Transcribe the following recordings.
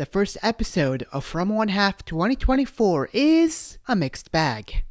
The first episode of From One Half 2024 is a mixed bag.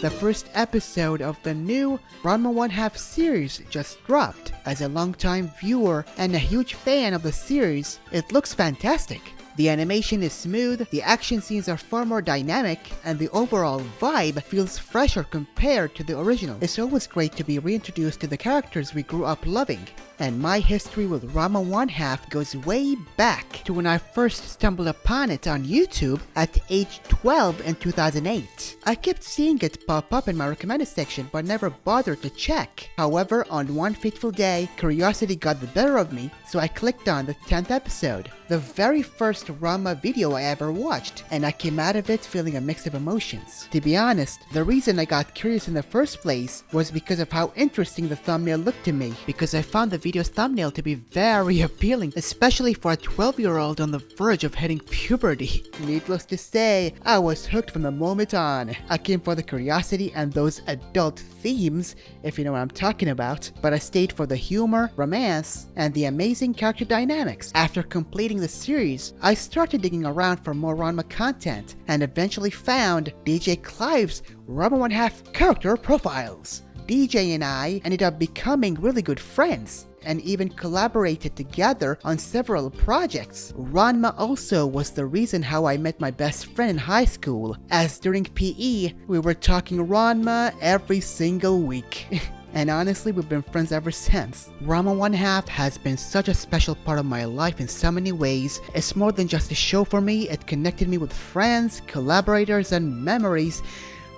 The first episode of the new Ranma One Half series just dropped. As a longtime viewer and a huge fan of the series, it looks fantastic. The animation is smooth, the action scenes are far more dynamic, and the overall vibe feels fresher compared to the original. It's always great to be reintroduced to the characters we grew up loving. And my history with Ranma One Half goes way back to when I first stumbled upon it on YouTube at age 12 in 2008. I kept seeing it pop up in my recommended section but never bothered to check. However, on one fateful day, curiosity got the better of me, so I clicked on the 10th episode, the very first Ranma video I ever watched, and I came out of it feeling a mix of emotions. To be honest, the reason I got curious in the first place was because of how interesting the thumbnail looked to me, because I found the video's thumbnail to be very appealing, especially for a 12-year-old on the verge of hitting puberty. Needless to say, I was hooked from the moment on. I came for the curiosity and those adult themes, if you know what I'm talking about, but I stayed for the humor, romance, and the amazing character dynamics. After completing the series, I started digging around for more Ranma content, and eventually found DJ Clive's Ranma One Half character profiles. DJ and I ended up becoming really good friends, and even collaborated together on several projects. Ranma also was the reason how I met my best friend in high school, as during PE, we were talking Ranma every single week. And honestly, we've been friends ever since. Ranma One Half has been such a special part of my life in so many ways. It's more than just a show for me, it connected me with friends, collaborators, and memories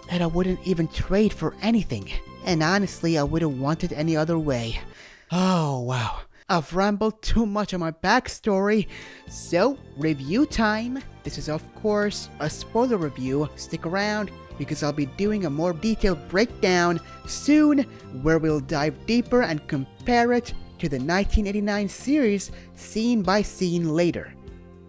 that I wouldn't even trade for anything. And honestly, I wouldn't want it any other way. Oh wow, I've rambled too much on my backstory, so review time. This is of course a spoiler review. Stick around because I'll be doing a more detailed breakdown soon where we'll dive deeper and compare it to the 1989 series scene by scene later.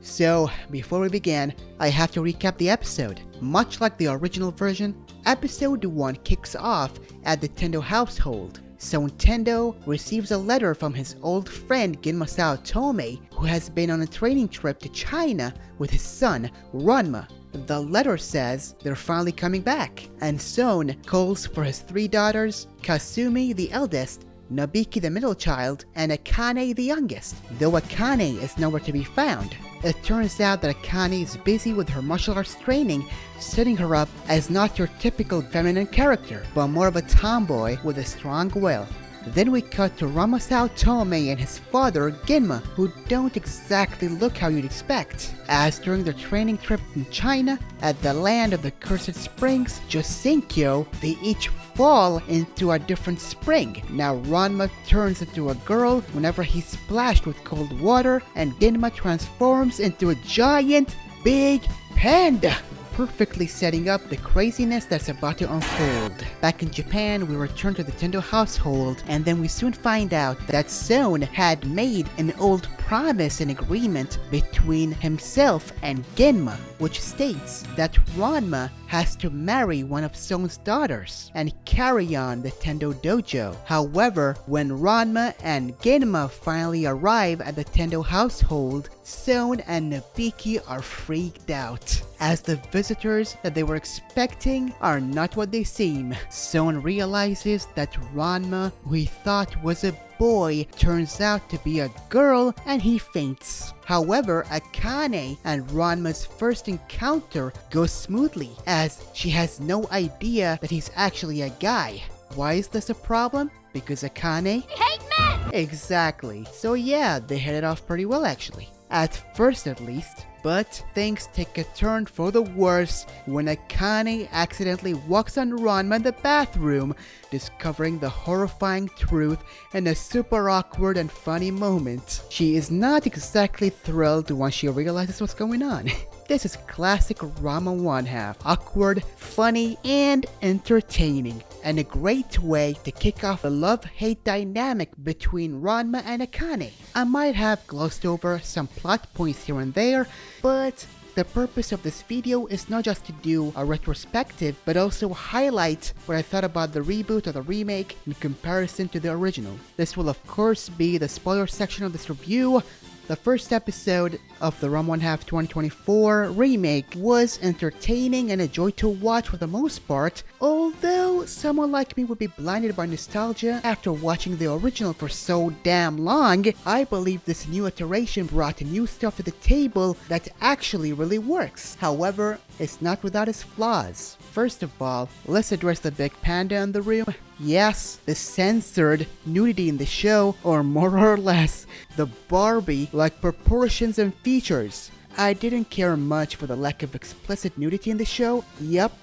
So before we begin, I have to recap the episode. Much like the original version, episode 1 kicks off at the Tendo household. So Tendo receives a letter from his old friend Ginma Saotome, who has been on a training trip to China with his son, Ranma. The letter says they're finally coming back, and Son calls for his 3 daughters, Kasumi the eldest, Nobiki the middle child, and Akane the youngest, though Akane is nowhere to be found. It turns out that Akane is busy with her martial arts training, setting her up as not your typical feminine character, but more of a tomboy with a strong will. Then we cut to Ranma Saotome and his father, Ginma, who don't exactly look how you'd expect, as during their training trip in China, at the land of the Cursed Springs, Josenkyo, they each fall into a different spring. Now Ranma turns into a girl whenever he's splashed with cold water, and Ginma transforms into a giant, big panda, perfectly setting up the craziness that's about to unfold. Back in Japan, we return to the Tendo household, and then we soon find out that Son had made an old promise and agreement between himself and Ginma, which states that Ranma has to marry one of Son's daughters and carry on the Tendo dojo. However, when Ranma and Ginma finally arrive at the Tendo household, Son and Nobiki are freaked out, as the visitors that they were expecting are not what they seem. Son realizes that Ranma, who he thought was a boy, turns out to be a girl, and he faints. However, Akane and Ranma's first encounter goes smoothly, as she has no idea that he's actually a guy. Why is this a problem? Because Akane hate men! Exactly. So yeah, they hit it off pretty well actually. At first at least. But things take a turn for the worse when Akane accidentally walks on Ranma in the bathroom, discovering the horrifying truth in a super awkward and funny moment. She is not exactly thrilled once she realizes what's going on. This is classic Ranma 1/2, awkward, funny, and entertaining, and a great way to kick off the love-hate dynamic between Ranma and Akane. I might have glossed over some plot points here and there, but the purpose of this video is not just to do a retrospective, but also highlight what I thought about the reboot or the remake in comparison to the original. This will of course be the spoiler section of this review. The first episode of the Ranma 1/2 2024 remake was entertaining and a joy to watch for the most part, although someone like me would be blinded by nostalgia after watching the original for so damn long. I believe this new iteration brought new stuff to the table that actually really works. However, it's not without its flaws. First of all, let's address the big panda in the room. Yes, the censored nudity in the show, or more or less, the Barbie-like proportions and features. I didn't care much for the lack of explicit nudity in the show. Yup,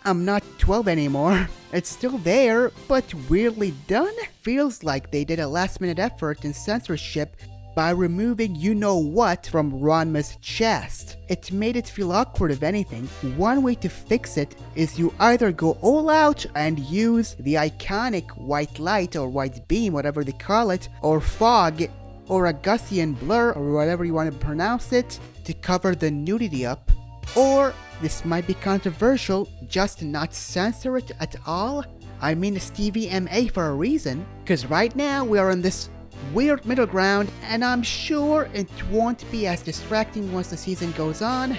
I'm not 12 anymore. It's still there, but weirdly done. Feels like they did a last-minute effort in censorship by removing you-know-what from Ranma's chest. It made it feel awkward if anything. One way to fix it is you either go all out and use the iconic white light or white beam, whatever they call it, or fog, or a Gaussian blur, or whatever you want to pronounce it, to cover the nudity up. Or, this might be controversial, just not censor it at all. I mean Stevie MA for a reason, because right now we are in this weird middle ground, and I'm sure it won't be as distracting once the season goes on.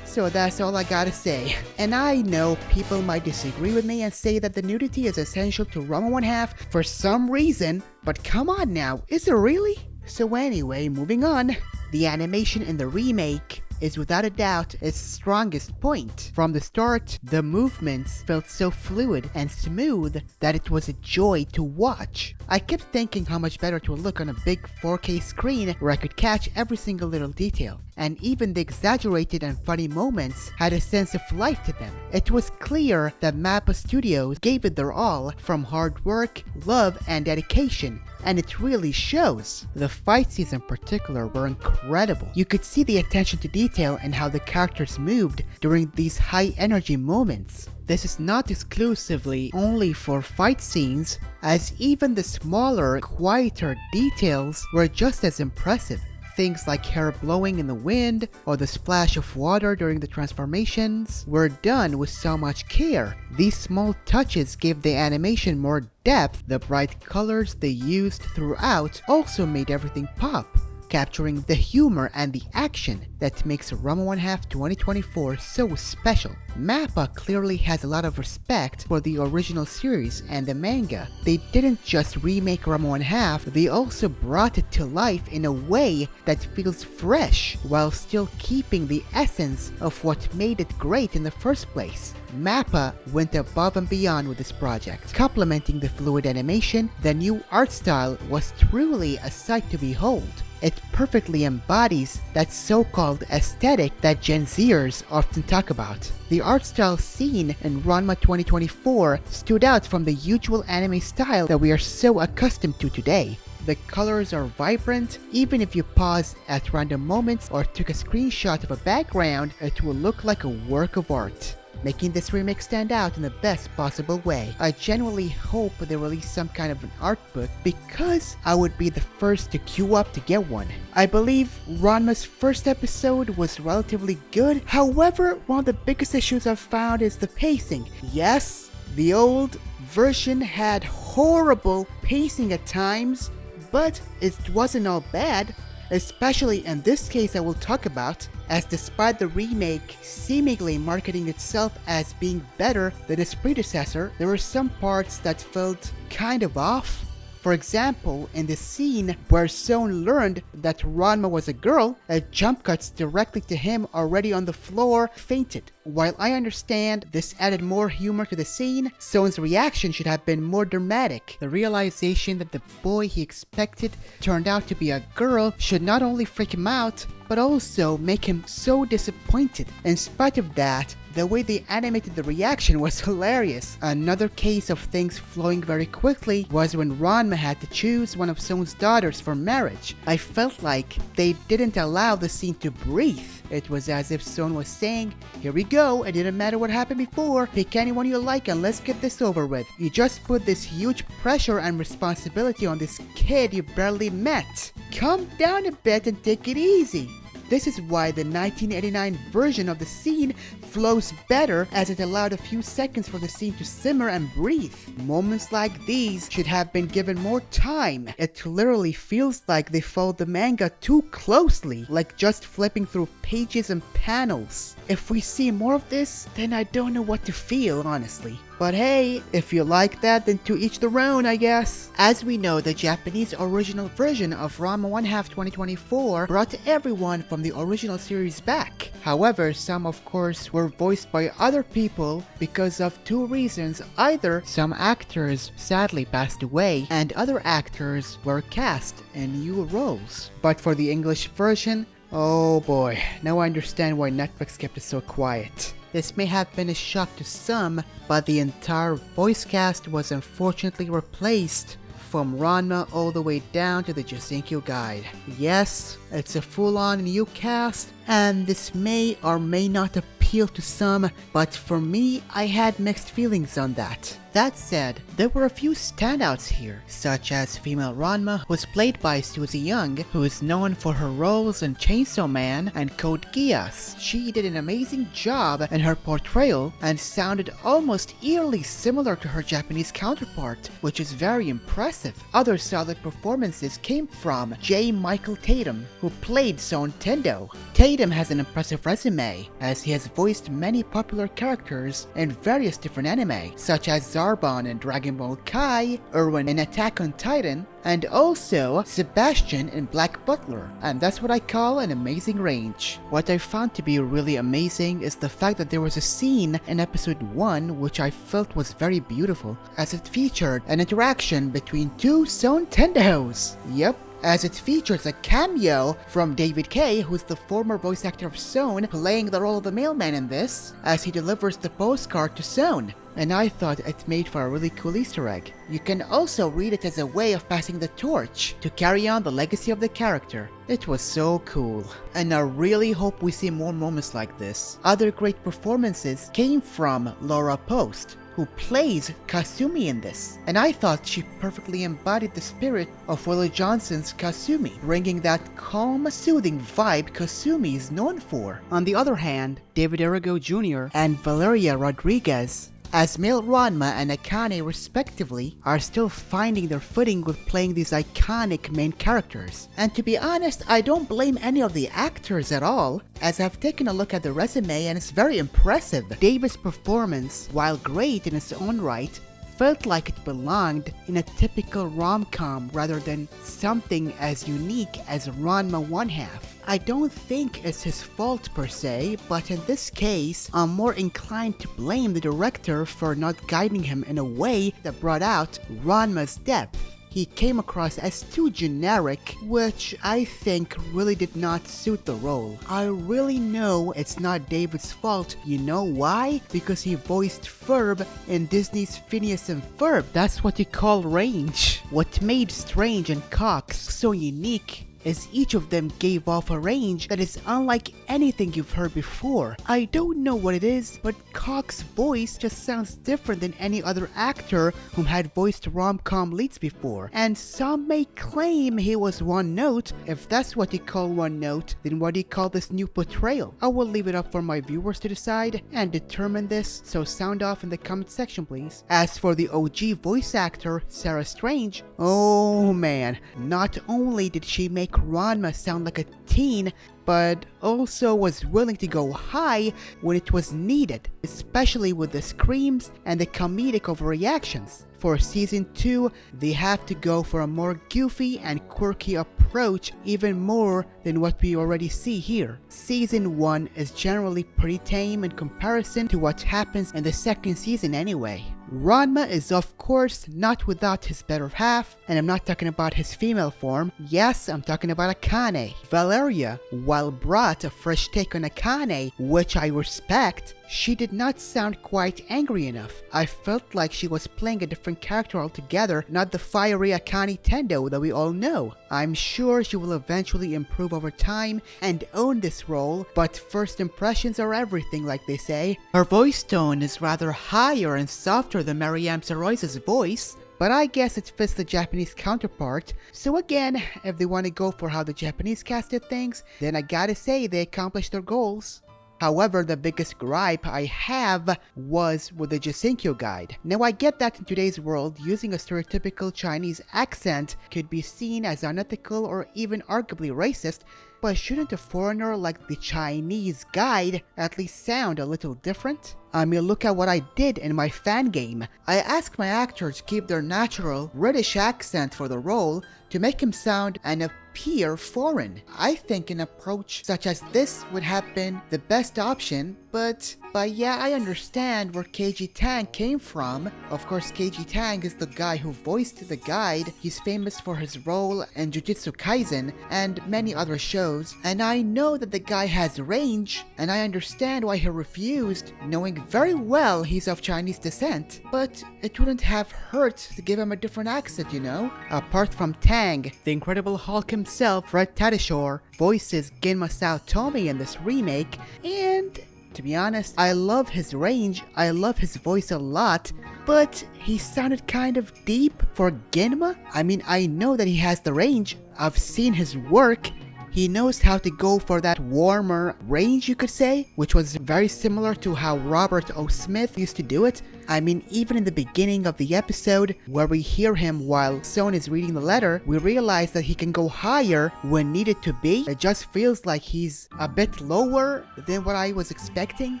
So that's all I gotta say. And I know people might disagree with me and say that the nudity is essential to Ranma 1/2 for some reason, but come on now, is it really? So anyway, moving on. The animation in the remake is without a doubt its strongest point. From the start, the movements felt so fluid and smooth that it was a joy to watch. I kept thinking how much better it would look on a big 4K screen where I could catch every single little detail, and even the exaggerated and funny moments had a sense of life to them. It was clear that MAPPA Studios gave it their all, from hard work, love, and dedication, and it really shows. The fight scenes in particular were incredible. You could see the attention to detail and how the characters moved during these high energy moments. This is not exclusively only for fight scenes, as even the smaller, quieter details were just as impressive. Things like hair blowing in the wind or the splash of water during the transformations were done with so much care. These small touches gave the animation more depth. The bright colors they used throughout also made everything pop, capturing the humor and the action that makes Ranma 1/2 2024 so special. MAPPA clearly has a lot of respect for the original series and the manga. They didn't just remake Ranma 1/2, they also brought it to life in a way that feels fresh, while still keeping the essence of what made it great in the first place. MAPPA went above and beyond with this project. Complementing the fluid animation, the new art style was truly a sight to behold. It perfectly embodies that so-called aesthetic that Gen Zers often talk about. The art style seen in Ranma 2024 stood out from the usual anime style that we are so accustomed to today. The colors are vibrant. Even if you pause at random moments or took a screenshot of a background, it will look like a work of art, making this remake stand out in the best possible way. I genuinely hope they release some kind of an art book, because I would be the first to queue up to get one. I believe Ranma's first episode was relatively good. However, one of the biggest issues I've found is the pacing. Yes, the old version had horrible pacing at times, but it wasn't all bad. Especially in this case I will talk about, as despite the remake seemingly marketing itself as being better than its predecessor, there were some parts that felt kind of off. For example, in the scene where Son learned that Ranma was a girl, a jump cuts directly to him already on the floor, fainted. While I understand this added more humor to the scene, Son's reaction should have been more dramatic. The realization that the boy he expected turned out to be a girl should not only freak him out, but also make him so disappointed. In spite of that, the way they animated the reaction was hilarious. Another case of things flowing very quickly was when Ranma had to choose one of Son's daughters for marriage. I felt like they didn't allow the scene to breathe. It was as if Son was saying, here we go, it didn't matter what happened before, pick anyone you like and let's get this over with. You just put this huge pressure and responsibility on this kid you barely met. Calm down a bit and take it easy. This is why the 1989 version of the scene flows better, as it allowed a few seconds for the scene to simmer and breathe. Moments like these should have been given more time. It literally feels like they followed the manga too closely, like just flipping through pages and panels. If we see more of this, then I don't know what to feel, honestly. But hey, if you like that, then to each their own, I guess. As we know, the Japanese original version of Ranma 1/2 2024 brought everyone from the original series back. However, some of course were voiced by other people because of two reasons. Either some actors sadly passed away and other actors were cast in new roles. But for the English version, oh boy, now I understand why Netflix kept it so quiet. This may have been a shock to some, but the entire voice cast was unfortunately replaced, from Ranma all the way down to the Jisenkyo Guide. Yes, it's a full-on new cast, and this may or may not appeal to some, but for me, I had mixed feelings on that. That said, there were a few standouts here, such as female Ranma, who was played by Suzy Young, who is known for her roles in Chainsaw Man and Code Geass. She did an amazing job in her portrayal and sounded almost eerily similar to her Japanese counterpart, which is very impressive. Other solid performances came from J. Michael Tatum, who played Son Tendo. Tatum has an impressive resume, as he has voiced many popular characters in various different anime, such as Zarbon in Dragon Ball Kai, Erwin in Attack on Titan, and also Sebastian in Black Butler, and that's what I call an amazing range. What I found to be really amazing is the fact that there was a scene in episode 1 which I felt was very beautiful, as it featured an interaction between two Son Tendos. Yep, as it features a cameo from David Kaye, who's the former voice actor of Son, playing the role of the mailman in this, as he delivers the postcard to Son. And I thought it made for a really cool Easter egg. You can also read it as a way of passing the torch to carry on the legacy of the character. It was so cool, and I really hope we see more moments like this. Other great performances came from Laura Post, who plays Kasumi in this, and I thought she perfectly embodied the spirit of Willie Johnson's Kasumi, bringing that calm, soothing vibe Kasumi is known for. On the other hand, David Arrigo Jr. and Valeria Rodriguez as male Ranma and Akane respectively are still finding their footing with playing these iconic main characters. And to be honest, I don't blame any of the actors at all, as I've taken a look at the resume and it's very impressive. David's performance, while great in its own right, felt like it belonged in a typical rom-com rather than something as unique as Ranma 1/2. I don't think it's his fault per se, but in this case, I'm more inclined to blame the director for not guiding him in a way that brought out Ranma's depth. He came across as too generic, which I think really did not suit the role. I really know it's not David's fault. You know why? Because he voiced Ferb in Disney's Phineas and Ferb. That's what you call range. What made Strange and Cox so unique is each of them gave off a range that is unlike anything you've heard before. I don't know what it is, but Cox's voice just sounds different than any other actor whom had voiced rom-com leads before. And some may claim he was one note. If that's what you call one note, then what do you call this new portrayal? I will leave it up for my viewers to decide and determine this, so sound off in the comment section please. As for the OG voice actor, Sarah Strange, oh man, not only did she make Ranma sound like a teen, but also was willing to go high when it was needed, especially with the screams and the comedic overreactions. For season 2, they have to go for a more goofy and quirky approach, even more than what we already see here. Season 1 is generally pretty tame in comparison to what happens in the second season anyway. Ranma is of course not without his better half, and I'm not talking about his female form. Yes, I'm talking about Akane. Valeria, while brought a fresh take on Akane, which I respect, she did not sound quite angry enough. I felt like she was playing a different character altogether, not the fiery Akane Tendo that we all know. I'm sure she will eventually improve over time and own this role, but first impressions are everything, like they say. Her voice tone is rather higher and softer than Mariam Saroy's voice, but I guess it fits the Japanese counterpart. So again, if they want to go for how the Japanese casted things, then I gotta say they accomplished their goals. However, the biggest gripe I have was with the Jisenkyo guide. Now I get that in today's world, using a stereotypical Chinese accent could be seen as unethical or even arguably racist, but shouldn't a foreigner like the Chinese guide at least sound a little different? I mean, look at what I did in my fan game. I asked my actor to keep their natural British accent for the role to make him sound and appear foreign. I think an approach such as this would have been the best option, but yeah, I understand where KG Tang came from. Of course, KG Tang is the guy who voiced the guide. He's famous for his role in Jujutsu Kaisen and many other shows, and I know that the guy has range, and I understand why he refused, knowing very well he's of Chinese descent, but it wouldn't have hurt to give him a different accent, you know? Apart from Tang, the Incredible Hulk himself, Fred Tatasciore, voices Genma Saotome in this remake, and to be honest, I love his range, I love his voice a lot, but he sounded kind of deep for Genma. I mean, I know that he has the range, I've seen his work. He knows how to go for that warmer range, you could say, which was very similar to how Robert O. Smith used to do it. I mean, even in the beginning of the episode, where we hear him while Son is reading the letter, we realize that he can go higher when needed to be. It just feels like he's a bit lower than what I was expecting.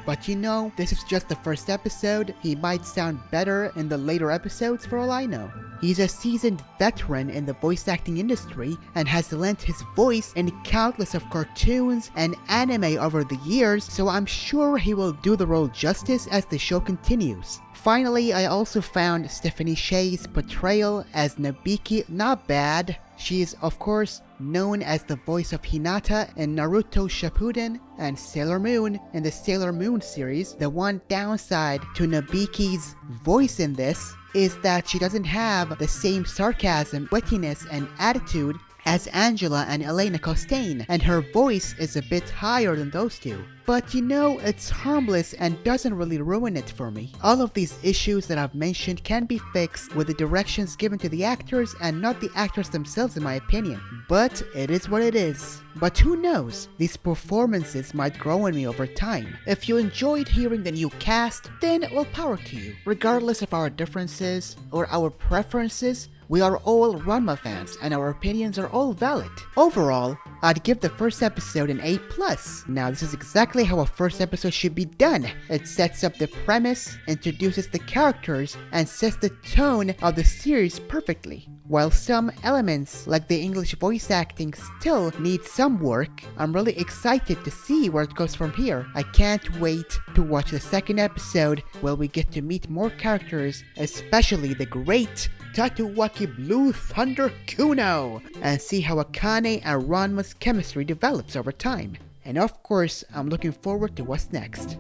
But you know, this is just the first episode. He might sound better in the later episodes for all I know. He's a seasoned veteran in the voice acting industry and has lent his voice in countless of cartoons and anime over the years, so I'm sure he will do the role justice as the show continues. Finally, I also found Stephanie Sheh's portrayal as Nabiki not bad. She is, of course, known as the voice of Hinata in Naruto Shippuden and Sailor Moon in the Sailor Moon series. The one downside to Nabiki's voice in this is that she doesn't have the same sarcasm, wittiness, and attitude as Angela and Elena Costain, and her voice is a bit higher than those two. But you know, it's harmless and doesn't really ruin it for me. All of these issues that I've mentioned can be fixed with the directions given to the actors and not the actors themselves, in my opinion. But it is what it is. But who knows, these performances might grow on me over time. If you enjoyed hearing the new cast, then well, power to you. Regardless of our differences or our preferences, we are all Ranma fans and our opinions are all valid. Overall, I'd give the first episode an A+. Now this is exactly how a first episode should be done. It sets up the premise, introduces the characters, and sets the tone of the series perfectly. While some elements, like the English voice acting, still need some work, I'm really excited to see where it goes from here. I can't wait to watch the second episode where we get to meet more characters, especially the great Tatsuaki Blue Thunder Kuno, and see how Akane and Ranma's chemistry develops over time. And of course, I'm looking forward to what's next.